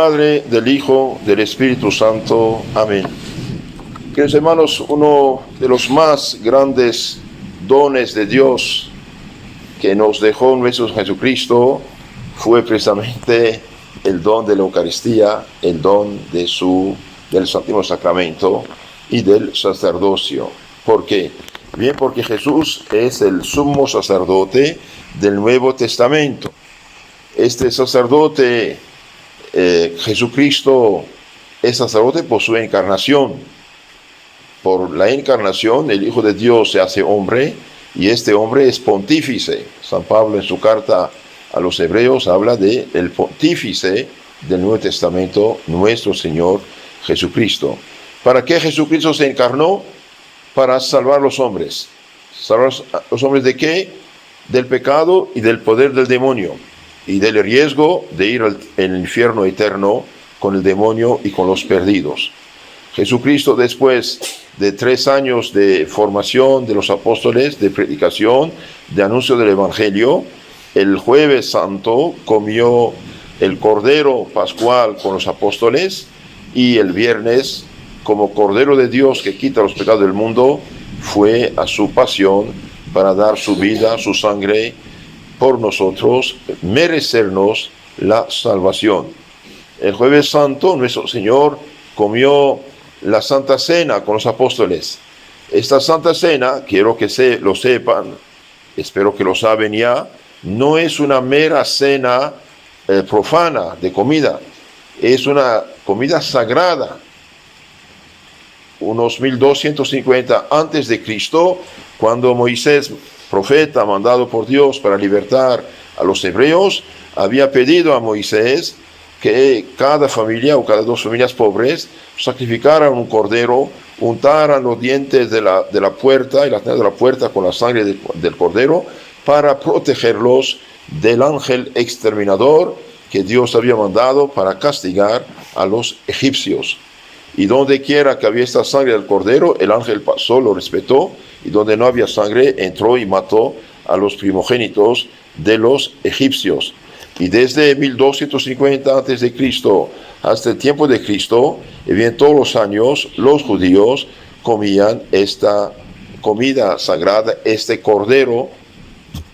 Padre, del Hijo, del Espíritu Santo. Amén. Queridos hermanos, uno de los más grandes dones de Dios que nos dejó nuestro Jesucristo fue precisamente el don de la Eucaristía, el don del Santísimo Sacramento y del sacerdocio. ¿Por qué? Bien, porque Jesús es el sumo sacerdote del Nuevo Testamento. Este sacerdote, Jesucristo, es sacerdote por su encarnación. Por la encarnación, el Hijo de Dios se hace hombre y este hombre es pontífice. San Pablo en su carta a los Hebreos habla del pontífice del Nuevo Testamento, nuestro Señor Jesucristo. ¿Para qué Jesucristo se encarnó? Para salvar los hombres. ¿Salvar los hombres de qué? Del pecado y del poder del demonio y del riesgo de ir al infierno eterno con el demonio y con los perdidos. Jesucristo, después de 3 años de formación de los apóstoles, de predicación, de anuncio del Evangelio, el Jueves Santo comió el Cordero Pascual con los apóstoles y el viernes, como Cordero de Dios que quita los pecados del mundo, fue a su pasión para dar su vida, su sangre por nosotros, merecernos la salvación. El Jueves Santo, nuestro Señor comió la Santa Cena con los apóstoles. Esta Santa Cena, quiero que lo sepan, espero que lo saben ya, no es una mera cena profana de comida, es una comida sagrada. Unos 1250 antes de Cristo, cuando Moisés, profeta mandado por Dios para libertar a los hebreos, había pedido a Moisés que cada familia o cada 2 familias pobres sacrificaran un cordero, untaran los dientes de la puerta y las tendas de la puerta con la sangre del cordero para protegerlos del ángel exterminador que Dios había mandado para castigar a los egipcios. Y donde quiera que había esta sangre del cordero, el ángel pasó, lo respetó, y donde no había sangre, entró y mató a los primogénitos de los egipcios. Y desde 1250 a.C. hasta el tiempo de Cristo, y bien todos los años, los judíos comían esta comida sagrada, este cordero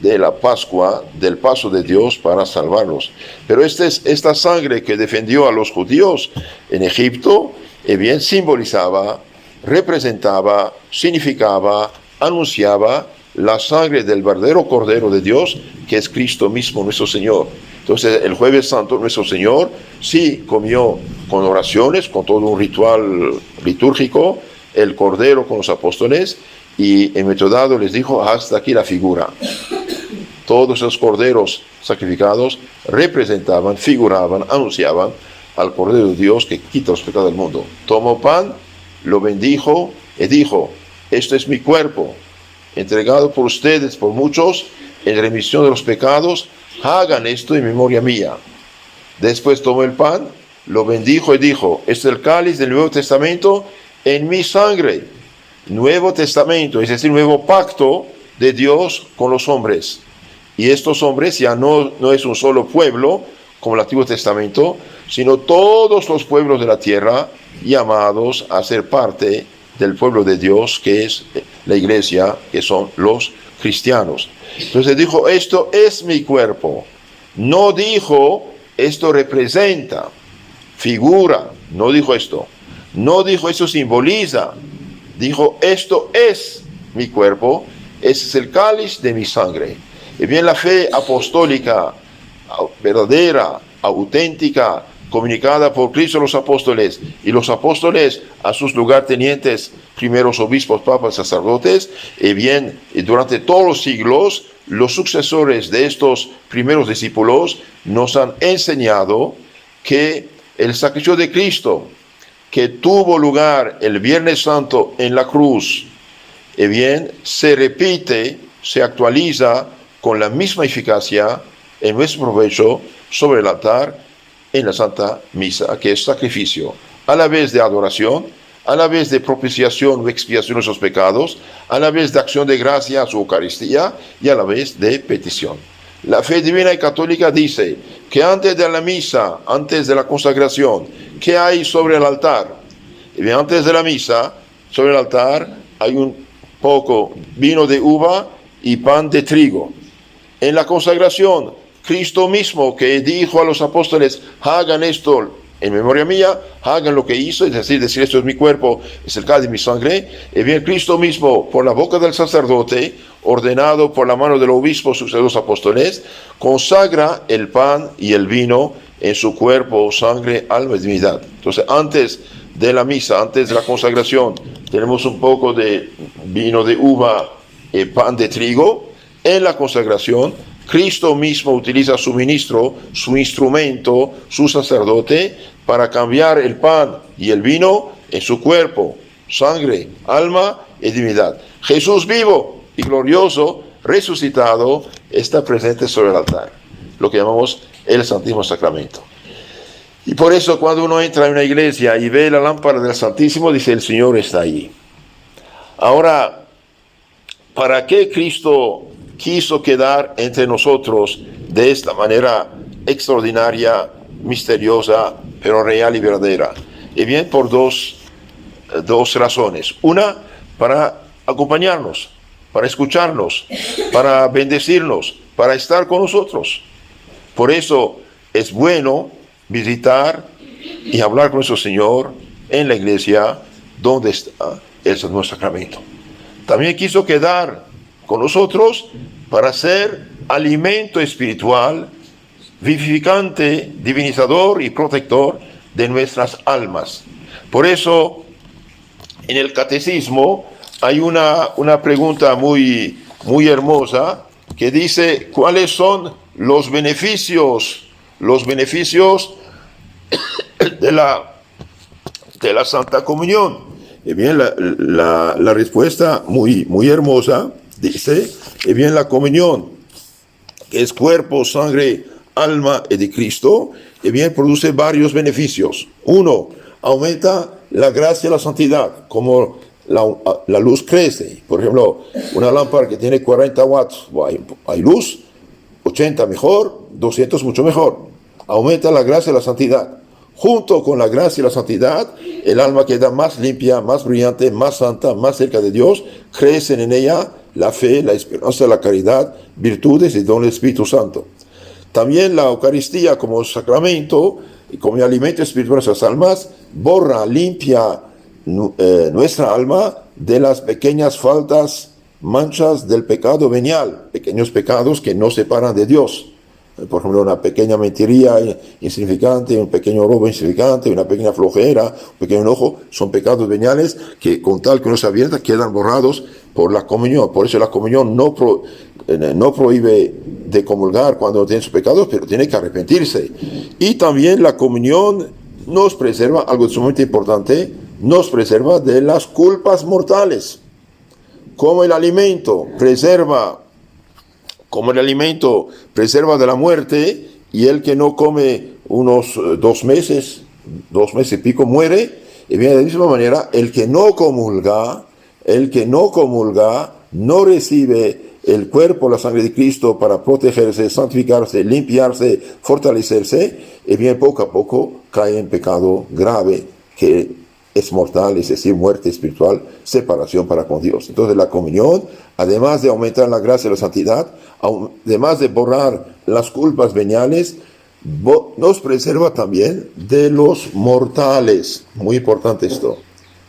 de la Pascua, del paso de Dios para salvarlos. Pero esta sangre que defendió a los judíos en Egipto, bien simbolizaba, representaba, significaba, anunciaba la sangre del verdadero Cordero de Dios, que es Cristo mismo, nuestro Señor. Entonces, el Jueves Santo, nuestro Señor, sí comió con oraciones, con todo un ritual litúrgico, el Cordero con los apóstoles, y en momento dado les dijo, hasta aquí la figura. Todos esos corderos sacrificados representaban, figuraban, anunciaban al Cordero de Dios que quita los pecados del mundo. Tomó pan, lo bendijo y dijo, este es mi cuerpo, entregado por ustedes, por muchos, en remisión de los pecados, hagan esto en memoria mía. Después tomó el pan, lo bendijo y dijo, este es el cáliz del Nuevo Testamento en mi sangre. Nuevo Testamento, es decir, nuevo pacto de Dios con los hombres. Y estos hombres ya no es un solo pueblo, como el Antiguo Testamento, sino todos los pueblos de la tierra llamados a ser parte del pueblo de Dios, que es la iglesia, que son los cristianos. Entonces dijo, esto es mi cuerpo. No dijo, esto representa, figura, no dijo esto. No dijo, esto simboliza. Dijo, esto es mi cuerpo, ese es el cáliz de mi sangre. Y bien, la fe apostólica, verdadera, auténtica, comunicada por Cristo a los apóstoles, y los apóstoles a sus lugartenientes, primeros obispos, papas, sacerdotes, y bien, durante todos los siglos, los sucesores de estos primeros discípulos nos han enseñado que el sacrificio de Cristo, que tuvo lugar el Viernes Santo en la cruz, y bien, se repite, se actualiza con la misma eficacia en nuestro provecho sobre el altar en la Santa Misa, que es sacrificio, a la vez de adoración, a la vez de propiciación o expiación de nuestros pecados, a la vez de acción de gracia a su Eucaristía y a la vez de petición. La fe divina y católica dice que antes de la misa, antes de la consagración, ¿qué hay sobre el altar? Y bien, antes de la misa, sobre el altar hay un poco vino de uva y pan de trigo. En la consagración, Cristo mismo que dijo a los apóstoles, hagan esto en memoria mía, hagan lo que hizo, es decir, esto es mi cuerpo, es el cáliz de mi sangre. Y bien, Cristo mismo, por la boca del sacerdote, ordenado por la mano del obispo, sus dos apóstoles, consagra el pan y el vino en su cuerpo, sangre, alma y divinidad. Entonces, antes de la misa, antes de la consagración, tenemos un poco de vino de uva y pan de trigo. En la consagración, Cristo mismo utiliza su ministro, su instrumento, su sacerdote, para cambiar el pan y el vino en su cuerpo, sangre, alma y divinidad. Jesús vivo y glorioso, resucitado, está presente sobre el altar, lo que llamamos el Santísimo Sacramento. Y por eso cuando uno entra en una iglesia y ve la lámpara del Santísimo, dice, el Señor está allí. Ahora, ¿para qué Cristo quiso quedar entre nosotros de esta manera extraordinaria, misteriosa, pero real y verdadera? Y bien, por dos razones. Una, para acompañarnos, para escucharnos, para bendecirnos, para estar con nosotros. Por eso es bueno visitar y hablar con nuestro Señor en la iglesia donde está el Santo Sacramento. También quiso quedar con nosotros para ser alimento espiritual, vivificante, divinizador y protector de nuestras almas. Por eso, en el catecismo hay una pregunta muy hermosa que dice, ¿cuáles son los beneficios de la Santa Comunión? Y bien, la respuesta muy hermosa dice, y bien, la comunión, que es cuerpo, sangre, alma de Cristo, y bien, produce varios beneficios. Uno, aumenta la gracia y la santidad, como la luz crece. Por ejemplo, una lámpara que tiene 40 watts, hay luz, 80 mejor, 200 mucho mejor. Aumenta la gracia y la santidad. Junto con la gracia y la santidad, el alma queda más limpia, más brillante, más santa, más cerca de Dios. Crecen en ella la fe, la esperanza, la caridad, virtudes y don del Espíritu Santo. También la Eucaristía como sacramento y como alimento espiritual de nuestras almas, borra, limpia nuestra alma de las pequeñas faltas, manchas del pecado venial, pequeños pecados que nos separan de Dios. Por ejemplo, una pequeña mentiría insignificante, un pequeño robo insignificante, una pequeña flojera, un pequeño enojo, son pecados veniales que con tal que uno se abierta quedan borrados por la comunión. Por eso la comunión no prohíbe de comulgar cuando no tiene sus pecados, pero tiene que arrepentirse. Y también la comunión nos preserva, algo sumamente importante, nos preserva de las culpas mortales. Como el alimento preserva de la muerte, y el que no come unos 2 meses y pico muere, y bien de la misma manera, el que no comulga no recibe el cuerpo, la sangre de Cristo para protegerse, santificarse, limpiarse, fortalecerse, y bien poco a poco cae en pecado grave que es mortal, es decir, muerte espiritual, separación para con Dios. Entonces la comunión, además de aumentar la gracia y la santidad, además de borrar las culpas veniales, nos preserva también de los mortales. Muy importante esto.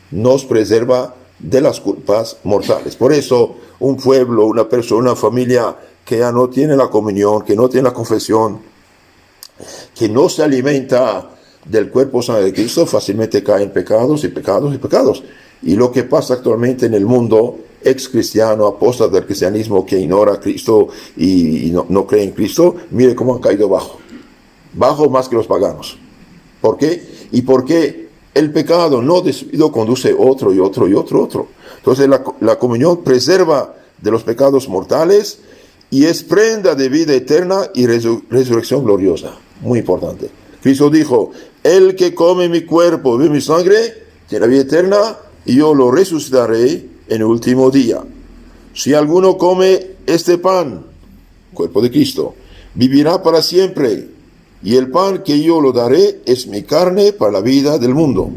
Nos preserva de las culpas mortales. Por eso, un pueblo, una persona, una familia que ya no tiene la comunión, que no tiene la confesión, que no se alimenta del cuerpo sangre de Cristo, fácilmente cae en pecados. Y lo que pasa actualmente en el mundo, ex cristiano, apóstata del cristianismo, que ignora a Cristo y no cree en Cristo, mire cómo han caído bajo más que los paganos. ¿Por qué? Y porque el pecado no decidido conduce otro. Entonces la comunión preserva de los pecados mortales y es prenda de vida eterna y resurrección gloriosa. Muy importante. Cristo dijo, el que come mi cuerpo, bebe mi sangre, tiene vida eterna, y yo lo resucitaré en el último día. Si alguno come este pan, cuerpo de Cristo, vivirá para siempre, y el pan que yo lo daré es mi carne para la vida del mundo.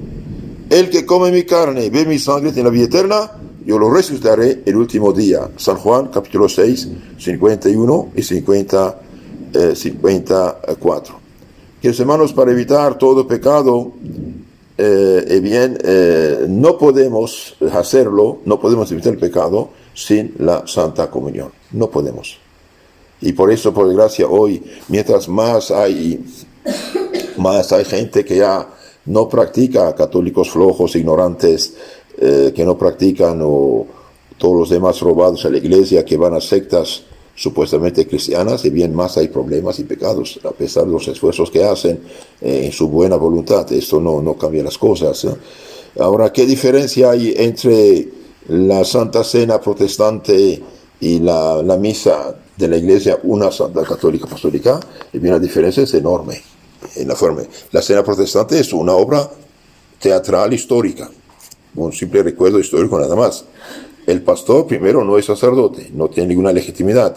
El que come mi carne y bebe mi sangre tiene la vida eterna, yo lo resucitaré el último día. San Juan, capítulo 6, 51 y 54. Queridos hermanos, para evitar todo pecado, no podemos hacerlo, no podemos evitar el pecado sin la Santa Comunión. No podemos. Y por eso, por desgracia, hoy, mientras más hay gente que ya no practica, católicos flojos, ignorantes, que no practican, o todos los demás robados a la iglesia, que van a sectas supuestamente cristianas, y bien más hay problemas y pecados, a pesar de los esfuerzos que hacen en su buena voluntad. Esto no cambia las cosas, ¿eh? Ahora, ¿qué diferencia hay entre la Santa Cena protestante y la misa de la iglesia, una Santa Católica Apostólica? Y bien, la diferencia es enorme. La Cena protestante es una obra teatral histórica, un simple recuerdo histórico nada más. El pastor, primero, no es sacerdote, no tiene ninguna legitimidad,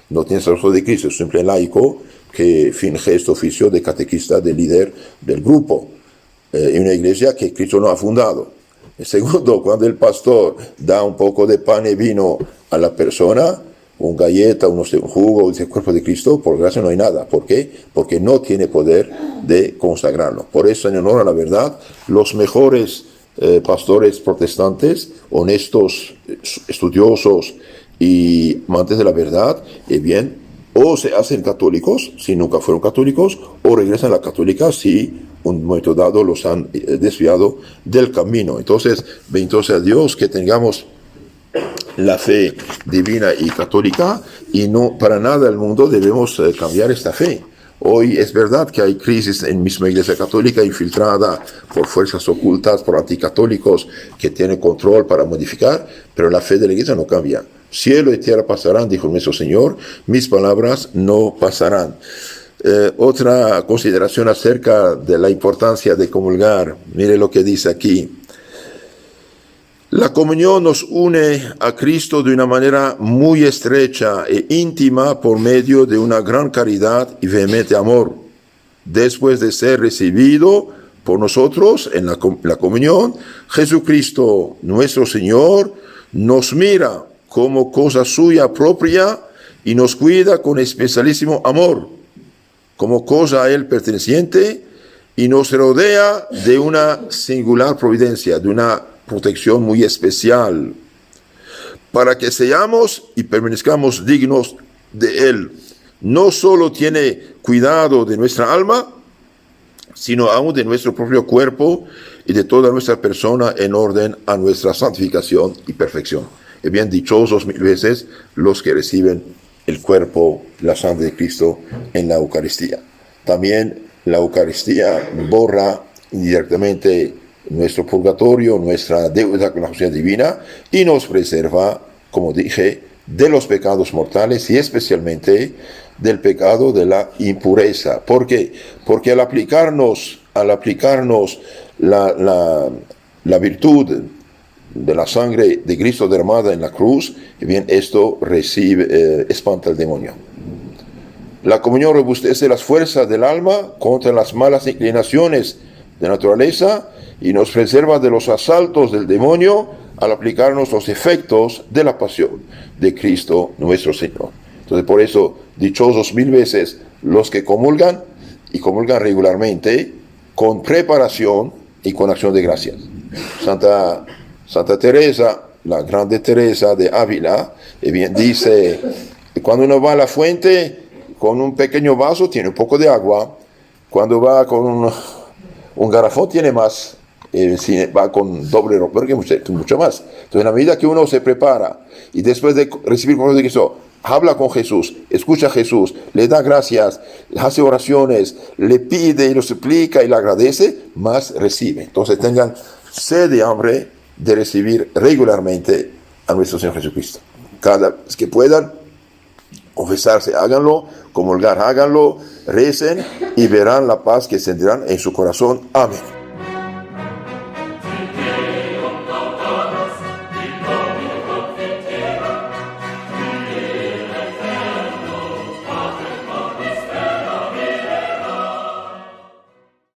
no tiene sacerdocio de Cristo, es un simple laico que finge este oficio de catequista, de líder del grupo, en una iglesia que Cristo no ha fundado. El segundo, cuando el pastor da un poco de pan y vino a la persona, un galleta, un jugo del cuerpo de Cristo, por gracia no hay nada. ¿Por qué? Porque no tiene poder de consagrarlo. Por eso, en honor a la verdad, los mejores pastores protestantes, honestos, estudiosos y amantes de la verdad, bien, o se hacen católicos si nunca fueron católicos, o regresan a la católica si un momento dado los han desviado del camino. Entonces, bendito sea Dios que tengamos la fe divina y católica, y no para nada el mundo debemos cambiar esta fe. Hoy es verdad que hay crisis en misma Iglesia Católica, infiltrada por fuerzas ocultas, por anticatólicos que tienen control para modificar, pero la fe de la Iglesia no cambia. Cielo y tierra pasarán, dijo nuestro Señor, mis palabras no pasarán. Otra consideración acerca de la importancia de comulgar. Mire lo que dice aquí. La comunión nos une a Cristo de una manera muy estrecha e íntima por medio de una gran caridad y vehemente amor. Después de ser recibido por nosotros en la comunión, Jesucristo, nuestro Señor, nos mira como cosa suya propia y nos cuida con especialísimo amor, como cosa a Él perteneciente, y nos rodea de una singular providencia, de una protección muy especial, para que seamos y permanezcamos dignos de Él. No solo tiene cuidado de nuestra alma, sino aún de nuestro propio cuerpo y de toda nuestra persona, en orden a nuestra santificación y perfección. Y bien, dichosos mil veces los que reciben el cuerpo, la sangre de Cristo en la Eucaristía. También la Eucaristía borra indirectamente nuestro purgatorio, nuestra deuda con la justicia divina, y nos preserva, como dije, de los pecados mortales y especialmente del pecado de la impureza. ¿Por qué? Porque al aplicarnos la virtud de la sangre de Cristo derramada en la cruz, bien, esto espanta al demonio. La comunión robustece las fuerzas del alma contra las malas inclinaciones de naturaleza y nos preserva de los asaltos del demonio al aplicarnos los efectos de la pasión de Cristo nuestro Señor. Entonces, por eso, dichosos mil veces los que comulgan, y comulgan regularmente, con preparación y con acción de gracias. Santa Teresa, la grande Teresa de Ávila, bien, dice que cuando uno va a la fuente con un pequeño vaso tiene un poco de agua, cuando va con un garrafón tiene más, si va con doble ropa, mucho más. Entonces, en la medida que uno se prepara y después de recibir cosas de Cristo, habla con Jesús, escucha a Jesús, le da gracias, hace oraciones, le pide y lo suplica y le agradece, más recibe. Entonces, tengan sed y hambre de recibir regularmente a nuestro Señor Jesucristo. Cada vez que puedan confesarse, háganlo, comulgar, háganlo, recen y verán la paz que sentirán en su corazón. Amén.